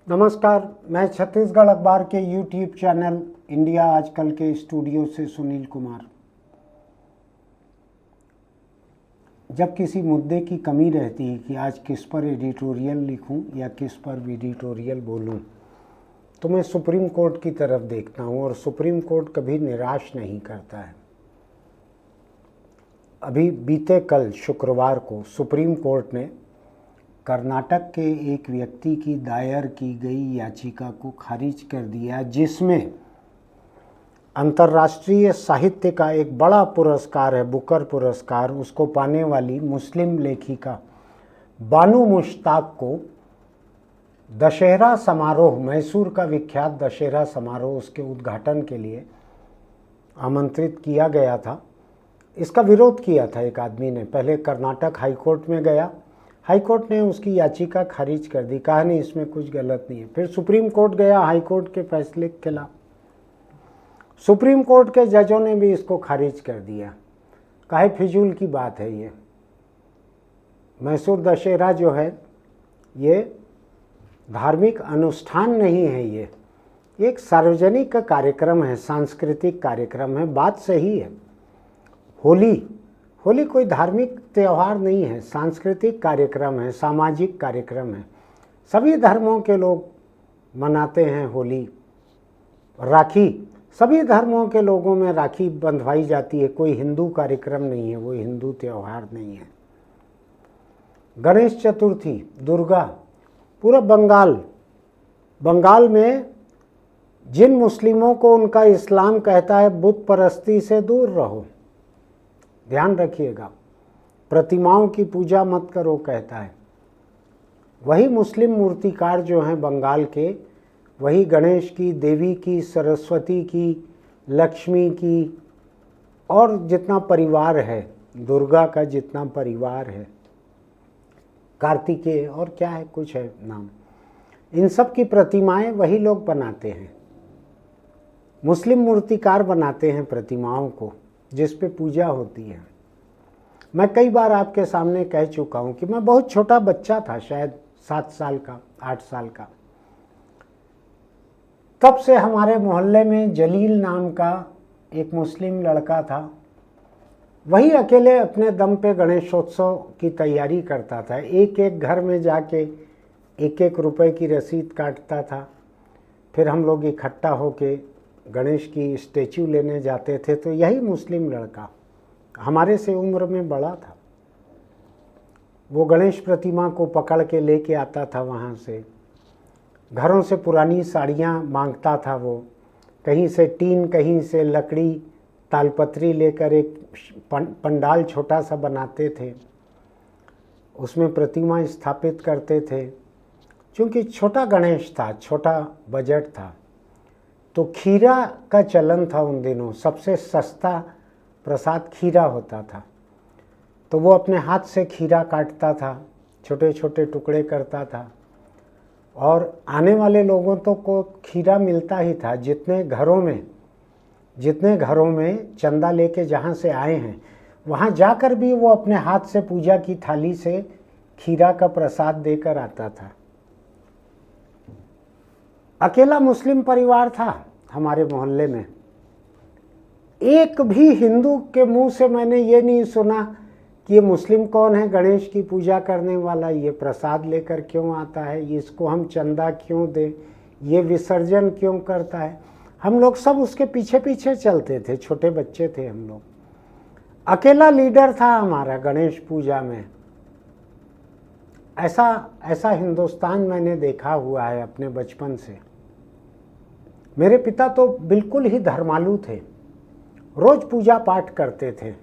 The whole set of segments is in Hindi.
नमस्कार, मैं छत्तीसगढ़ अखबार के यूट्यूब चैनल इंडिया आजकल के स्टूडियो से सुनील कुमार। जब किसी मुद्दे की कमी रहती है कि आज किस पर एडिटोरियल लिखूं या किस पर एडिटोरियल बोलूं, तो मैं सुप्रीम कोर्ट की तरफ देखता हूं और सुप्रीम कोर्ट कभी निराश नहीं करता है। अभी बीते कल शुक्रवार को सुप्रीम कोर्ट ने कर्नाटक के एक व्यक्ति की दायर की गई याचिका को खारिज कर दिया, जिसमें अंतर्राष्ट्रीय साहित्य का एक बड़ा पुरस्कार है, बुकर पुरस्कार, उसको पाने वाली मुस्लिम लेखिका बानू मुश्ताक को दशहरा समारोह, मैसूर का विख्यात दशहरा समारोह, उसके उद्घाटन के लिए आमंत्रित किया गया था। इसका विरोध किया था एक आदमी ने। पहले कर्नाटक हाईकोर्ट में गया, हाईकोर्ट ने उसकी याचिका खारिज कर दी, कहा नहीं इसमें कुछ गलत नहीं है। फिर सुप्रीम कोर्ट गया, हाईकोर्ट के फैसले के खिलाफ सुप्रीम कोर्ट के जजों ने भी इसको खारिज कर दिया। काहे फिजूल की बात है ये। मैसूर दशहरा जो है ये धार्मिक अनुष्ठान नहीं है, ये एक सार्वजनिक कार्यक्रम है, सांस्कृतिक कार्यक्रम है। बात सही है। होली कोई धार्मिक त्यौहार नहीं है, सांस्कृतिक कार्यक्रम है, सामाजिक कार्यक्रम है। सभी धर्मों के लोग मनाते हैं होली। राखी, सभी धर्मों के लोगों में राखी बंधवाई जाती है। कोई हिंदू कार्यक्रम नहीं है, वो हिंदू त्यौहार नहीं है। गणेश चतुर्थी, दुर्गा, पूरा बंगाल में जिन मुस्लिमों को उनका इस्लाम कहता है बुत परस्ती से दूर रहो, ध्यान रखिएगा, प्रतिमाओं की पूजा मत करो कहता है। वही मुस्लिम मूर्तिकार जो हैं बंगाल के, वही गणेश की, देवी की, सरस्वती की, लक्ष्मी की और जितना परिवार है, दुर्गा का जितना परिवार है, कार्तिकेय और क्या है कुछ है नाम, इन सब की प्रतिमाएं वही लोग बनाते हैं। मुस्लिम मूर्तिकार बनाते हैं प्रतिमाओं को जिस पे पूजा होती है। मैं कई बार आपके सामने कह चुका हूं कि मैं बहुत छोटा बच्चा था, शायद 7 साल का, 8 साल का। तब से हमारे मोहल्ले में जलील नाम का एक मुस्लिम लड़का था। वही अकेले अपने दम पे गणेशोत्सव की तैयारी करता था। एक एक घर में जाके 1-1 रुपए की रसीद काटता था। फिर हम लोग इकट्ठा होके गणेश की स्टैचू लेने जाते थे। तो यही मुस्लिम लड़का हमारे से उम्र में बड़ा था, वो गणेश प्रतिमा को पकड़ के लेके आता था। वहाँ से घरों से पुरानी साड़ियाँ मांगता था वो, कहीं से टीन, कहीं से लकड़ी, तालपत्री लेकर एक पंडाल छोटा सा बनाते थे, उसमें प्रतिमा स्थापित करते थे। क्योंकि छोटा गणेश था, छोटा बजट था, तो खीरा का चलन था उन दिनों। सबसे सस्ता प्रसाद खीरा होता था। तो वो अपने हाथ से खीरा काटता था, छोटे छोटे टुकड़े करता था और आने वाले लोगों तो को खीरा मिलता ही था। जितने घरों में चंदा लेके जहाँ से आए हैं, वहाँ जाकर भी वो अपने हाथ से पूजा की थाली से खीरा का प्रसाद देकर आता था। अकेला मुस्लिम परिवार था हमारे मोहल्ले में। एक भी हिंदू के मुंह से मैंने ये नहीं सुना कि ये मुस्लिम कौन है, गणेश की पूजा करने वाला, ये प्रसाद लेकर क्यों आता है, इसको हम चंदा क्यों दें, ये विसर्जन क्यों करता है। हम लोग सब उसके पीछे पीछे चलते थे, छोटे बच्चे थे हम लोग। अकेला लीडर था हमारा गणेश पूजा में। ऐसा हिंदुस्तान मैंने देखा हुआ है अपने बचपन से। मेरे पिता तो बिल्कुल ही धर्मालु थे, रोज पूजा पाठ करते थे।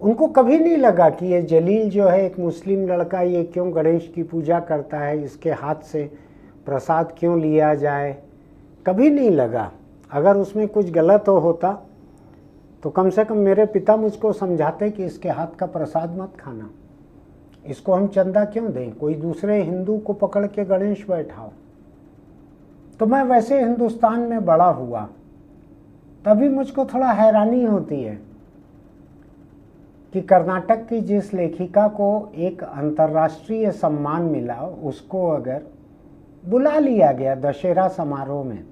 उनको कभी नहीं लगा कि ये जलील जो है एक मुस्लिम लड़का, ये क्यों गणेश की पूजा करता है, इसके हाथ से प्रसाद क्यों लिया जाए, कभी नहीं लगा। अगर उसमें कुछ गलत होता तो कम से कम मेरे पिता मुझको समझाते कि इसके हाथ का प्रसाद मत खाना, इसको हम चंदा क्यों दें, कोई दूसरे हिंदू को पकड़ के गणेश बैठाओ। तो मैं वैसे हिंदुस्तान में बड़ा हुआ, तभी मुझको थोड़ा हैरानी होती है कि कर्नाटक की जिस लेखिका को एक अंतर्राष्ट्रीय सम्मान मिला, उसको अगर बुला लिया गया दशहरा समारोह में।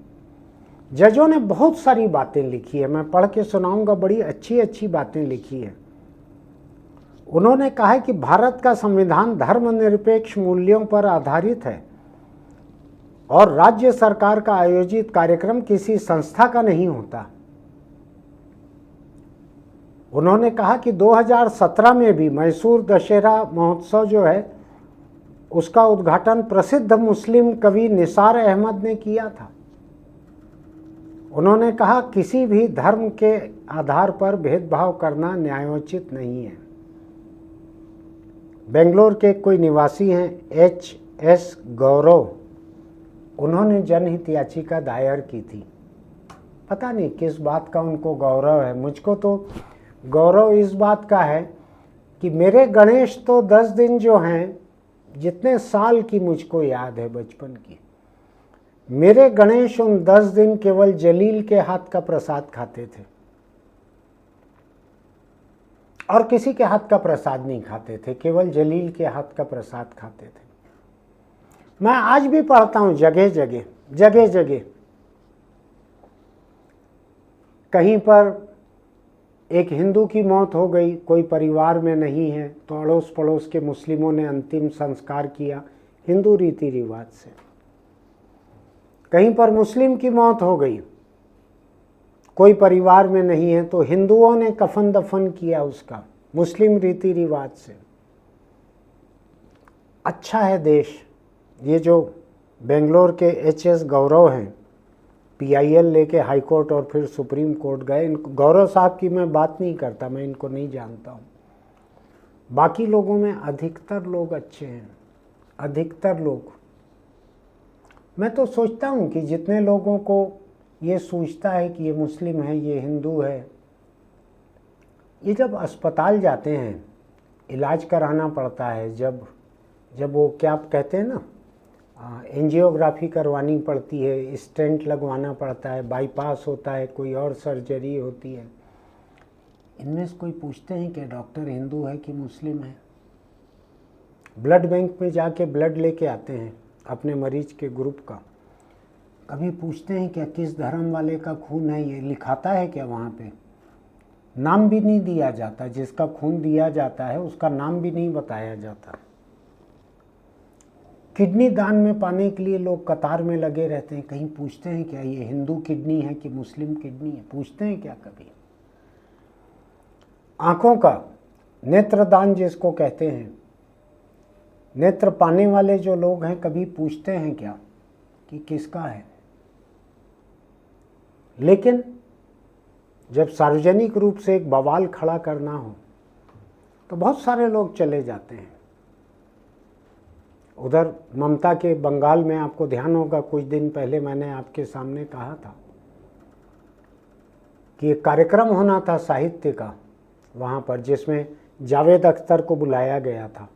जजों ने बहुत सारी बातें लिखी है, मैं पढ़ के सुनाऊंगा, बड़ी अच्छी अच्छी बातें लिखी है। उन्होंने कहा है कि भारत का संविधान धर्मनिरपेक्ष मूल्यों पर आधारित है और राज्य सरकार का आयोजित कार्यक्रम किसी संस्था का नहीं होता। उन्होंने कहा कि 2017 में भी मैसूर दशहरा महोत्सव जो है उसका उद्घाटन प्रसिद्ध मुस्लिम कवि निसार अहमद ने किया था। उन्होंने कहा किसी भी धर्म के आधार पर भेदभाव करना न्यायोचित नहीं है। बेंगलोर के कोई निवासी हैं HS गौरव, उन्होंने जनहित याचिका दायर की थी। पता नहीं किस बात का उनको गौरव है, मुझको तो गौरव इस बात का है कि मेरे गणेश तो 10 दिन जो हैं, जितने साल की मुझको याद है बचपन की, मेरे गणेश उन 10 दिन केवल जलील के हाथ का प्रसाद खाते थे और किसी के हाथ का प्रसाद नहीं खाते थे, केवल जलील के हाथ का प्रसाद खाते थे। मैं आज भी पढ़ता हूं जगह जगह कहीं पर एक हिंदू की मौत हो गई, कोई परिवार में नहीं है, तो अड़ोस पड़ोस के मुस्लिमों ने अंतिम संस्कार किया हिंदू रीति रिवाज से। कहीं पर मुस्लिम की मौत हो गई, कोई परिवार में नहीं है, तो हिंदुओं ने कफन दफन किया उसका मुस्लिम रीति रिवाज से। अच्छा है देश। ये जो बेंगलोर के HS गौरव हैं, PIL लेके हाई कोर्ट और फिर सुप्रीम कोर्ट गए। इनको, गौरव साहब की मैं बात नहीं करता, मैं इनको नहीं जानता हूँ। बाकी लोगों में अधिकतर लोग अच्छे हैं, अधिकतर लोग। मैं तो सोचता हूँ कि जितने लोगों को ये सोचता है कि ये मुस्लिम है, ये हिंदू है, ये जब अस्पताल जाते हैं, इलाज कराना पड़ता है, जब वो क्या कहते हैं ना, एंजियोग्राफी करवानी पड़ती है, स्टेंट लगवाना पड़ता है, बाईपास होता है, कोई और सर्जरी होती है, इनमें से कोई पूछते हैं कि डॉक्टर हिंदू है कि मुस्लिम है? ब्लड बैंक में जाके ब्लड लेके आते हैं अपने मरीज के ग्रुप का, कभी पूछते हैं क्या किस धर्म वाले का खून है? ये लिखाता है क्या वहाँ पे? नाम भी नहीं दिया जाता, जिसका खून दिया जाता है उसका नाम भी नहीं बताया जाता। किडनी दान में पाने के लिए लोग कतार में लगे रहते हैं, कहीं पूछते हैं क्या ये हिंदू किडनी है कि मुस्लिम किडनी है? पूछते हैं क्या कभी? आंखों का नेत्रदान जिसको कहते हैं, नेत्र पाने वाले जो लोग हैं, कभी पूछते हैं क्या कि किसका है? लेकिन जब सार्वजनिक रूप से एक बवाल खड़ा करना हो तो बहुत सारे लोग चले जाते हैं। उधर ममता के बंगाल में आपको ध्यान होगा, कुछ दिन पहले मैंने आपके सामने कहा था कि एक कार्यक्रम होना था साहित्य का वहाँ पर, जिसमें जावेद अख्तर को बुलाया गया था।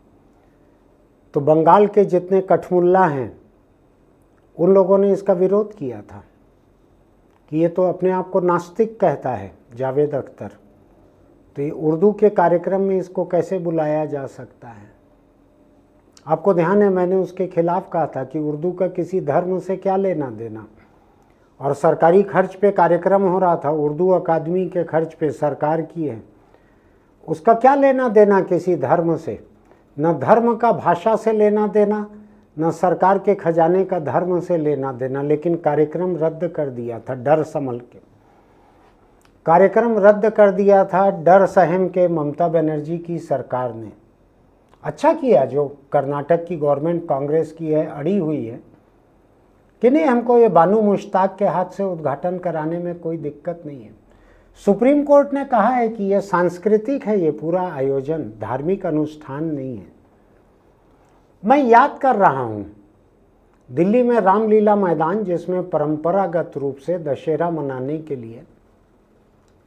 तो बंगाल के जितने कठमुल्ला हैं उन लोगों ने इसका विरोध किया था कि ये तो अपने आप को नास्तिक कहता है जावेद अख्तर, तो ये उर्दू के कार्यक्रम में इसको कैसे बुलाया जा सकता है? आपको ध्यान है मैंने उसके खिलाफ कहा था कि उर्दू का किसी धर्म से क्या लेना देना, और सरकारी खर्च पे कार्यक्रम हो रहा था, उर्दू अकादमी के खर्च पे सरकार की है, उसका क्या लेना देना किसी धर्म से? न धर्म का भाषा से लेना देना, न सरकार के खजाने का धर्म से लेना देना। लेकिन कार्यक्रम रद्द कर दिया था डर संभल के, कार्यक्रम रद्द कर दिया था डर सहम के ममता बनर्जी की सरकार ने। अच्छा किया जो कर्नाटक की गवर्नमेंट कांग्रेस की है, अड़ी हुई है कि नहीं, हमको ये बानू मुश्ताक के हाथ से उद्घाटन कराने में कोई दिक्कत नहीं है। सुप्रीम कोर्ट ने कहा है कि यह सांस्कृतिक है, ये पूरा आयोजन धार्मिक अनुष्ठान नहीं है। मैं याद कर रहा हूँ दिल्ली में रामलीला मैदान, जिसमें परंपरागत रूप से दशहरा मनाने के लिए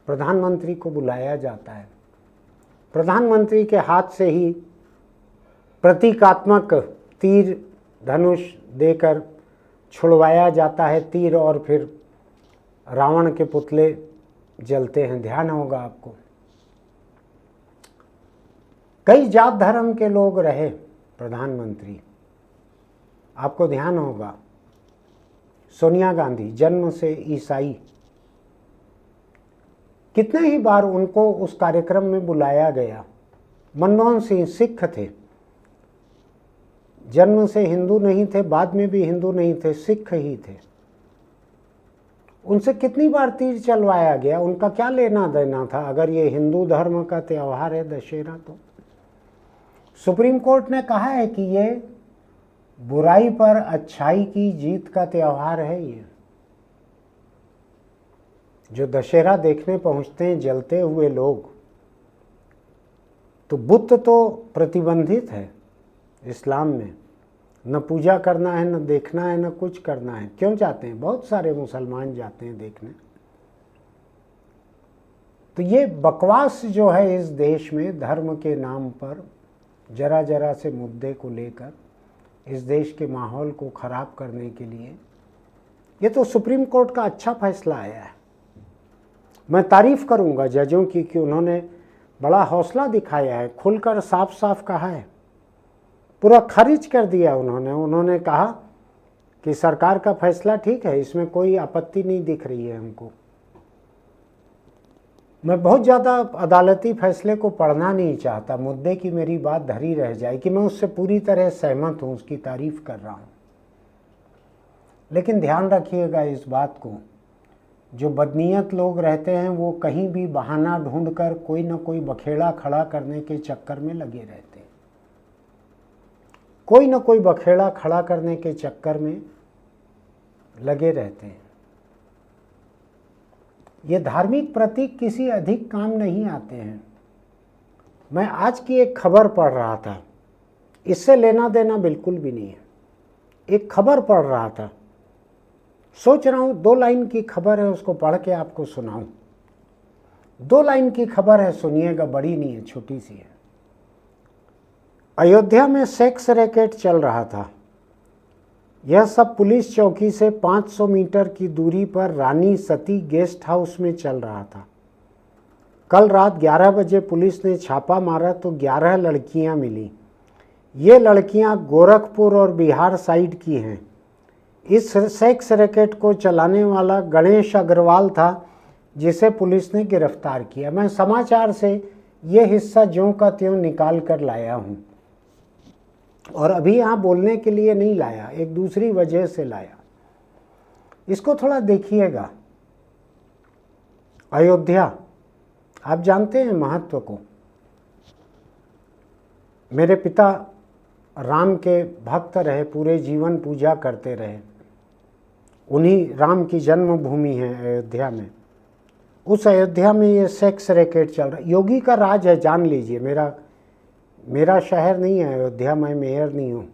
प्रधानमंत्री को बुलाया जाता है, प्रधानमंत्री के हाथ से ही प्रतीकात्मक तीर धनुष देकर छुड़वाया जाता है तीर, और फिर रावण के पुतले जलते हैं, ध्यान होगा आपको। कई जात धर्म के लोग रहे प्रधानमंत्री, आपको ध्यान होगा, सोनिया गांधी जन्म से ईसाई, कितने ही बार उनको उस कार्यक्रम में बुलाया गया। मनमोहन सिंह सिख थे, जन्म से हिंदू नहीं थे, बाद में भी हिंदू नहीं थे, सिख ही थे। उनसे कितनी बार तीर चलवाया गया, उनका क्या लेना देना था अगर ये हिंदू धर्म का त्यौहार है दशहरा। तो सुप्रीम कोर्ट ने कहा है कि ये बुराई पर अच्छाई की जीत का त्यौहार है। ये जो दशहरा देखने पहुंचते हैं जलते हुए लोग, तो बुत तो प्रतिबंधित है इस्लाम में, न पूजा करना है, न देखना है, न कुछ करना है। क्यों जाते हैं? बहुत सारे मुसलमान जाते हैं देखने। तो ये बकवास जो है इस देश में धर्म के नाम पर जरा जरा से मुद्दे को लेकर इस देश के माहौल को खराब करने के लिए, ये तो सुप्रीम कोर्ट का अच्छा फैसला आया है। मैं तारीफ करूंगा जजों की कि उन्होंने बड़ा हौसला दिखाया है, खुलकर साफ साफ कहा है, पूरा खारिज कर दिया उन्होंने कहा कि सरकार का फैसला ठीक है, इसमें कोई आपत्ति नहीं दिख रही है हमको। मैं बहुत ज़्यादा अदालती फैसले को पढ़ना नहीं चाहता, मुद्दे की मेरी बात धरी रह जाए कि मैं उससे पूरी तरह सहमत हूँ, उसकी तारीफ कर रहा हूँ। लेकिन ध्यान रखिएगा इस बात को, जो बदनीयत लोग रहते हैं वो कहीं भी बहाना ढूंढकर कोई ना कोई बखेड़ा खड़ा करने के चक्कर में लगे रहते हैं, कोई ना कोई बखेड़ा खड़ा करने के चक्कर में लगे रहते हैं। ये धार्मिक प्रतीक किसी अधिक काम नहीं आते हैं। मैं आज की एक खबर पढ़ रहा था, इससे लेना देना बिल्कुल भी नहीं है, एक खबर पढ़ रहा था, सोच रहा हूँ 2 लाइन की खबर है, उसको पढ़ के आपको सुनाऊं। 2 लाइन की खबर है, सुनिएगा, बड़ी नहीं है, छोटी सी है। अयोध्या में सेक्स रैकेट चल रहा था। यह सब पुलिस चौकी से 500 मीटर की दूरी पर रानी सती गेस्ट हाउस में चल रहा था। कल रात 11 बजे पुलिस ने छापा मारा तो 11 लड़कियां मिली। ये लड़कियां गोरखपुर और बिहार साइड की हैं। इस सेक्स रैकेट को चलाने वाला गणेश अग्रवाल था, जिसे पुलिस ने गिरफ्तार किया। मैं समाचार से ये हिस्सा ज्यों का त्यों निकाल कर लाया हूँ, और अभी यहाँ बोलने के लिए नहीं लाया, एक दूसरी वजह से लाया। इसको थोड़ा देखिएगा। अयोध्या, आप जानते हैं महत्व को। मेरे पिता राम के भक्त रहे, पूरे जीवन पूजा करते रहे। उन्हीं राम की जन्मभूमि है अयोध्या में। उस अयोध्या में ये सेक्स रैकेट चल रहा है। योगी का राज है, जान लीजिए। मेरा शहर नहीं है अयोध्या, मैं मेयर नहीं हूँ।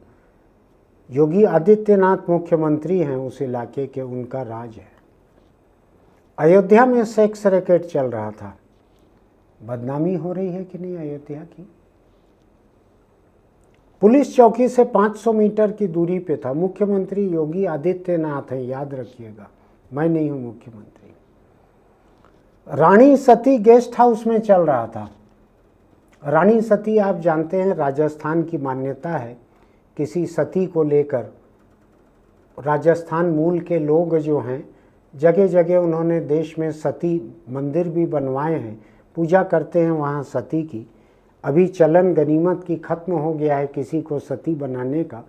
योगी आदित्यनाथ मुख्यमंत्री हैं उस इलाके के, उनका राज है। अयोध्या में सेक्स रैकेट चल रहा था। बदनामी हो रही है कि नहीं अयोध्या की? पुलिस चौकी से 500 मीटर की दूरी पे था। मुख्यमंत्री योगी आदित्यनाथ है, याद रखिएगा, मैं नहीं हूं मुख्यमंत्री। रानी सती गेस्ट हाउस में चल रहा था। रानी सती आप जानते हैं, राजस्थान की मान्यता है, किसी सती को लेकर राजस्थान मूल के लोग जो हैं, जगह जगह उन्होंने देश में सती मंदिर भी बनवाए हैं, पूजा करते हैं वहाँ सती की। अभी चलन गनीमत की खत्म हो गया है किसी को सती बनाने का,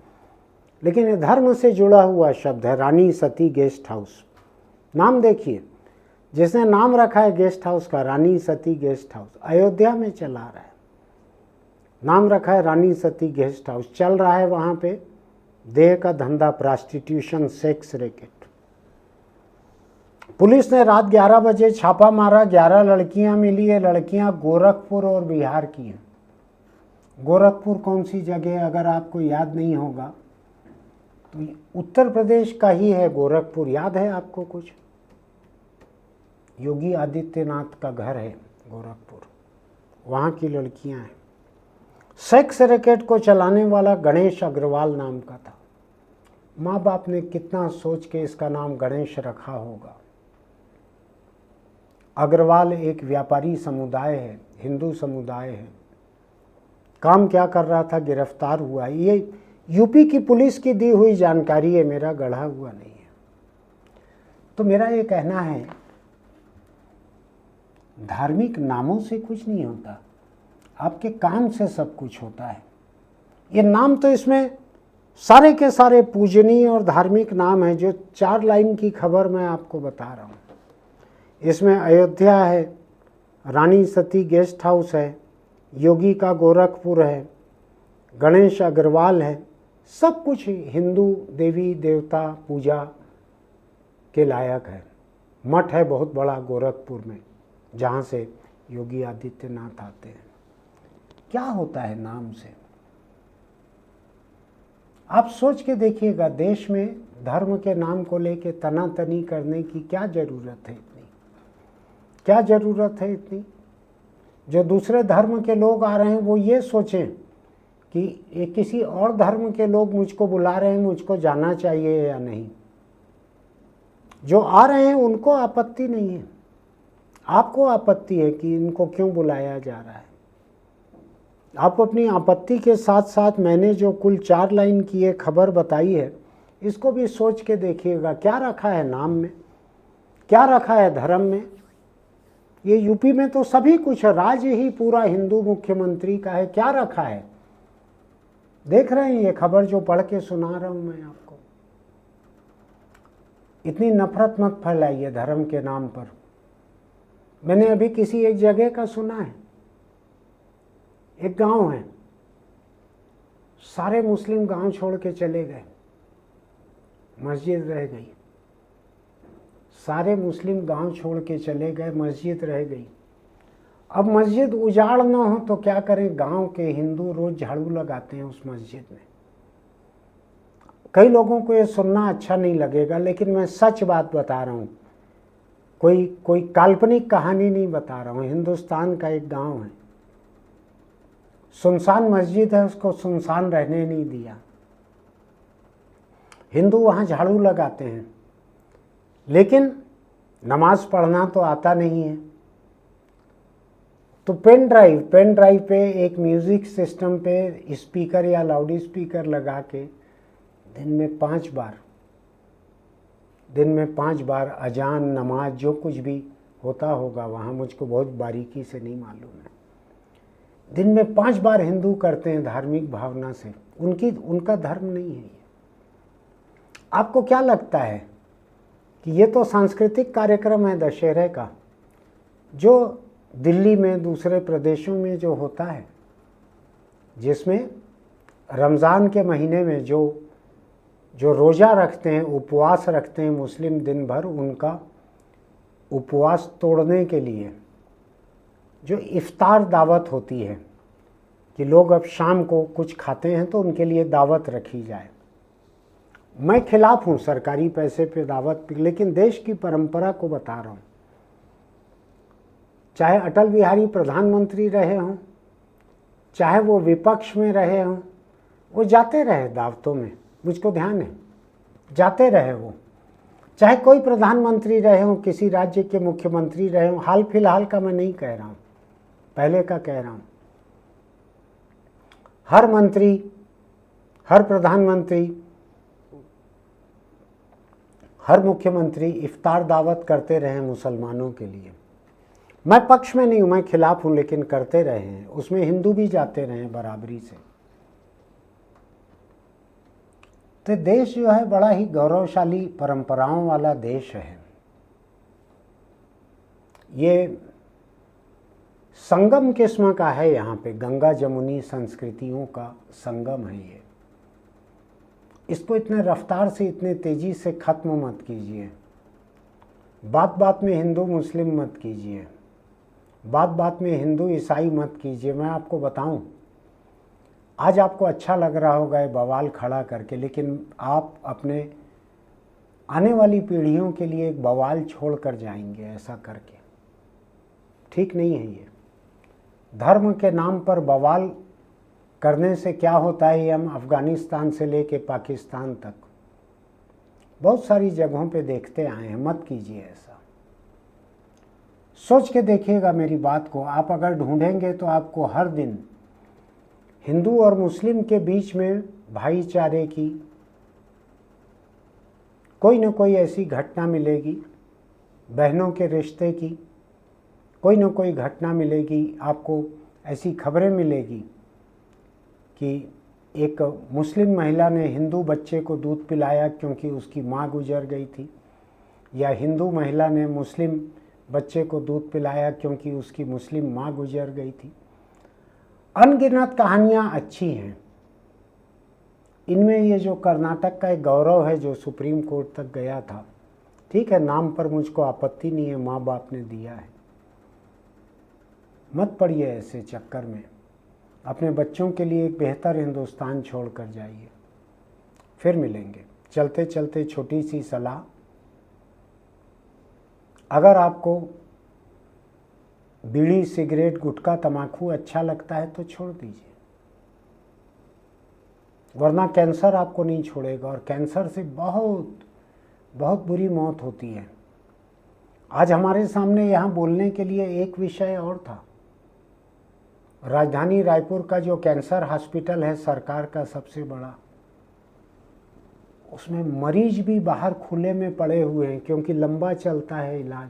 लेकिन ये धर्म से जुड़ा हुआ शब्द है, रानी सती गेस्ट हाउस। नाम देखिए, जिसने नाम रखा है गेस्ट हाउस का, रानी सती गेस्ट हाउस, अयोध्या में चला रहा है, नाम रखा है रानी सती गेस्ट हाउस। चल रहा है वहाँ पे देह का धंधा, प्रॉस्टिट्यूशन, सेक्स रैकेट। पुलिस ने रात 11 बजे छापा मारा, 11 लड़कियां मिली। है लड़कियां गोरखपुर और बिहार की हैं। गोरखपुर कौन सी जगह है अगर आपको याद नहीं होगा तो उत्तर प्रदेश का ही है गोरखपुर। याद है आपको कुछ? योगी आदित्यनाथ का घर है गोरखपुर, वहाँ की लड़कियां हैं। सेक्स रैकेट को चलाने वाला गणेश अग्रवाल नाम का था। माँ बाप ने कितना सोच के इसका नाम गणेश रखा होगा। अग्रवाल एक व्यापारी समुदाय है, हिंदू समुदाय है। काम क्या कर रहा था, गिरफ्तार हुआ। यूपी की पुलिस की दी हुई जानकारी है, मेरा गढ़ा हुआ नहीं है। तो मेरा ये कहना है, धार्मिक नामों से कुछ नहीं होता, आपके काम से सब कुछ होता है। ये नाम तो इसमें सारे के सारे पूजनीय और धार्मिक नाम हैं, जो 4 लाइन की खबर मैं आपको बता रहा हूँ। इसमें अयोध्या है, रानी सती गेस्ट हाउस है, योगी का गोरखपुर है, गणेश अग्रवाल है, सब कुछ हिंदू देवी देवता पूजा के लायक है। मठ है बहुत बड़ा गोरखपुर में, जहाँ से योगी आदित्यनाथ आते हैं। क्या होता है नाम से? आप सोच के देखिएगा, देश में धर्म के नाम को लेके तनातनी करने की क्या ज़रूरत है? इतनी क्या ज़रूरत है इतनी? जो दूसरे धर्म के लोग आ रहे हैं वो ये सोचें कि ये किसी और धर्म के लोग मुझको बुला रहे हैं, मुझको जाना चाहिए या नहीं। जो आ रहे हैं उनको आपत्ति नहीं है, आपको आपत्ति है कि इनको क्यों बुलाया जा रहा है। आप अपनी आपत्ति के साथ साथ मैंने जो कुल 4 लाइन की ये खबर बताई है, इसको भी सोच के देखिएगा, क्या रखा है नाम में, क्या रखा है धर्म में। ये यूपी में तो सभी कुछ है, राज्य ही पूरा हिंदू मुख्यमंत्री का है, क्या रखा है? देख रहे हैं ये खबर जो पढ़ के सुना रहा हूं मैं आपको। इतनी नफरत मत फैलाइए धर्म के नाम पर। मैंने अभी किसी एक जगह का सुना है, एक गांव है, सारे मुस्लिम गांव छोड़ के चले गए, मस्जिद रह गई। सारे मुस्लिम गांव छोड़ के चले गए, मस्जिद रह गई। अब मस्जिद उजाड़ ना हो तो क्या करें? गांव के हिंदू रोज झाड़ू लगाते हैं उस मस्जिद में। कई लोगों को ये सुनना अच्छा नहीं लगेगा, लेकिन मैं सच बात बता रहा हूँ, कोई काल्पनिक कहानी नहीं बता रहा हूँ। हिंदुस्तान का एक गांव है, सुनसान मस्जिद है, उसको सुनसान रहने नहीं दिया। हिंदू वहाँ झाड़ू लगाते हैं, लेकिन नमाज पढ़ना तो आता नहीं है। तो पेन ड्राइव पे एक म्यूज़िक सिस्टम पे स्पीकर या लाउड स्पीकर लगा के दिन में 5 बार अजान नमाज जो कुछ भी होता होगा वहाँ, मुझको बहुत बारीकी से नहीं मालूम है, दिन में 5 बार हिंदू करते हैं धार्मिक भावना से। उनका धर्म नहीं है ये। आपको क्या लगता है कि ये तो सांस्कृतिक कार्यक्रम है दशहरे का, जो दिल्ली में दूसरे प्रदेशों में जो होता है, जिसमें रमज़ान के महीने में जो रोज़ा रखते हैं, उपवास रखते हैं मुस्लिम दिन भर, उनका उपवास तोड़ने के लिए जो इफ्तार दावत होती है कि लोग अब शाम को कुछ खाते हैं तो उनके लिए दावत रखी जाए। मैं खिलाफ हूँ सरकारी पैसे पे दावत, लेकिन देश की परंपरा को बता रहा हूँ। चाहे अटल बिहारी प्रधानमंत्री रहे हों, चाहे वो विपक्ष में रहे हों, वो जाते रहे दावतों में, मुझको ध्यान है, जाते रहे वो। चाहे कोई प्रधानमंत्री रहे हों, किसी राज्य के मुख्यमंत्री रहे हों, हाल फिलहाल का मैं नहीं कह रहा हूँ, पहले का कह रहा हूँ। हर मंत्री, हर प्रधानमंत्री, हर मुख्यमंत्री इफ्तार दावत करते रहे मुसलमानों के लिए। मैं पक्ष में नहीं हूँ, मैं खिलाफ हूँ, लेकिन करते रहे हैं। उसमें हिंदू भी जाते रहे बराबरी से। तो देश जो है बड़ा ही गौरवशाली परंपराओं वाला देश है। ये संगम किस्म का है, यहाँ पे गंगा जमुनी संस्कृतियों का संगम है ये। इसको इतने रफ्तार से, इतने तेजी से ख़त्म मत कीजिए। बात बात में हिंदू मुस्लिम मत कीजिए, बात बात में हिंदू ईसाई मत कीजिए। मैं आपको बताऊं, आज आपको अच्छा लग रहा होगा ये बवाल खड़ा करके, लेकिन आप अपने आने वाली पीढ़ियों के लिए एक बवाल छोड़ कर जाएंगे ऐसा करके। ठीक नहीं है ये। धर्म के नाम पर बवाल करने से क्या होता है, ये हम अफ़गानिस्तान से लेके पाकिस्तान तक बहुत सारी जगहों पे देखते आए हैं। मत कीजिए ऐसा। सोच के देखिएगा मेरी बात को। आप अगर ढूंढेंगे तो आपको हर दिन हिंदू और मुस्लिम के बीच में भाईचारे की कोई न कोई ऐसी घटना मिलेगी, बहनों के रिश्ते की कोई न कोई घटना मिलेगी, आपको ऐसी खबरें मिलेगी कि एक मुस्लिम महिला ने हिंदू बच्चे को दूध पिलाया क्योंकि उसकी माँ गुजर गई थी, या हिंदू महिला ने मुस्लिम बच्चे को दूध पिलाया क्योंकि उसकी मुस्लिम माँ गुजर गई थी। अनगिनत कहानियाँ अच्छी हैं। इनमें ये जो कर्नाटक का एक गौरव है जो सुप्रीम कोर्ट तक गया था, ठीक है, नाम पर मुझको आपत्ति नहीं है, माँ बाप ने दिया है। मत पड़िए ऐसे चक्कर में, अपने बच्चों के लिए एक बेहतर हिंदुस्तान छोड़ कर जाइए। फिर मिलेंगे। चलते चलते छोटी सी सलाह, अगर आपको बीड़ी, सिगरेट, गुटखा, तम्बाकू अच्छा लगता है तो छोड़ दीजिए, वरना कैंसर आपको नहीं छोड़ेगा और कैंसर से बहुत बहुत बुरी मौत होती है। आज हमारे सामने यहाँ बोलने के लिए एक विषय और था। राजधानी रायपुर का जो कैंसर हॉस्पिटल है सरकार का सबसे बड़ा, उसमें मरीज भी बाहर खुले में पड़े हुए हैं क्योंकि लंबा चलता है इलाज।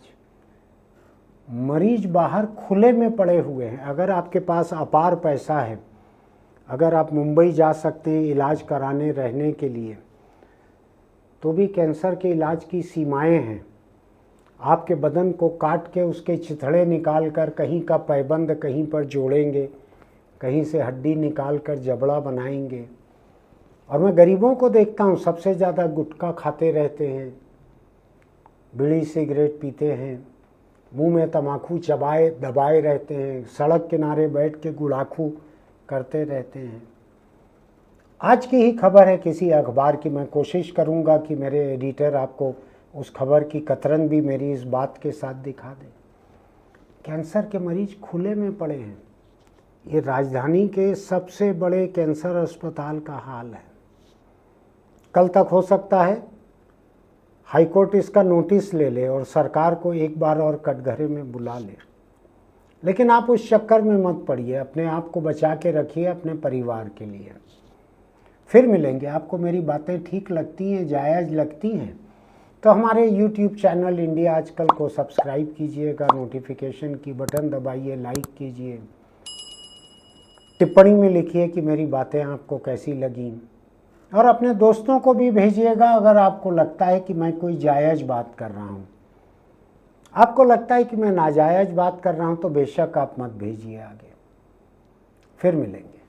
मरीज बाहर खुले में पड़े हुए हैं। अगर आपके पास अपार पैसा है, अगर आप मुंबई जा सकते हैं इलाज कराने रहने के लिए, तो भी कैंसर के इलाज की सीमाएं हैं। आपके बदन को काट के उसके चिथड़े निकाल कर कहीं का पैबंद कहीं पर जोड़ेंगे, कहीं से हड्डी निकाल कर जबड़ा बनाएंगे। और मैं गरीबों को देखता हूँ सबसे ज़्यादा गुटखा खाते रहते हैं, बीड़ी सिगरेट पीते हैं, मुंह में तम्बाकू चबाए दबाए रहते हैं, सड़क किनारे बैठ के गुड़ाखू करते रहते हैं। आज की ही खबर है किसी अखबार की, मैं कोशिश करूंगा कि मेरे एडिटर आपको उस खबर की कतरन भी मेरी इस बात के साथ दिखा दें। कैंसर के मरीज खुले में पड़े हैं। ये राजधानी के सबसे बड़े कैंसर अस्पताल का हाल है। कल तक हो सकता है हाईकोर्ट इसका नोटिस ले ले और सरकार को एक बार और कटघरे में बुला ले, लेकिन आप उस चक्कर में मत पड़िए। अपने आप को बचा के रखिए अपने परिवार के लिए। फिर मिलेंगे। आपको मेरी बातें ठीक लगती हैं, जायज़ लगती हैं, तो हमारे YouTube चैनल इंडिया आजकल को सब्सक्राइब कीजिएगा, नोटिफिकेशन की बटन दबाइए, लाइक कीजिए, टिप्पणी में लिखिए कि मेरी बातें आपको कैसी लगीं, और अपने दोस्तों को भी भेजिएगा। अगर आपको लगता है कि मैं कोई जायज़ बात कर रहा हूँ, आपको लगता है कि मैं नाजायज़ बात कर रहा हूँ, तो बेशक आप मत भेजिए आगे। फिर मिलेंगे।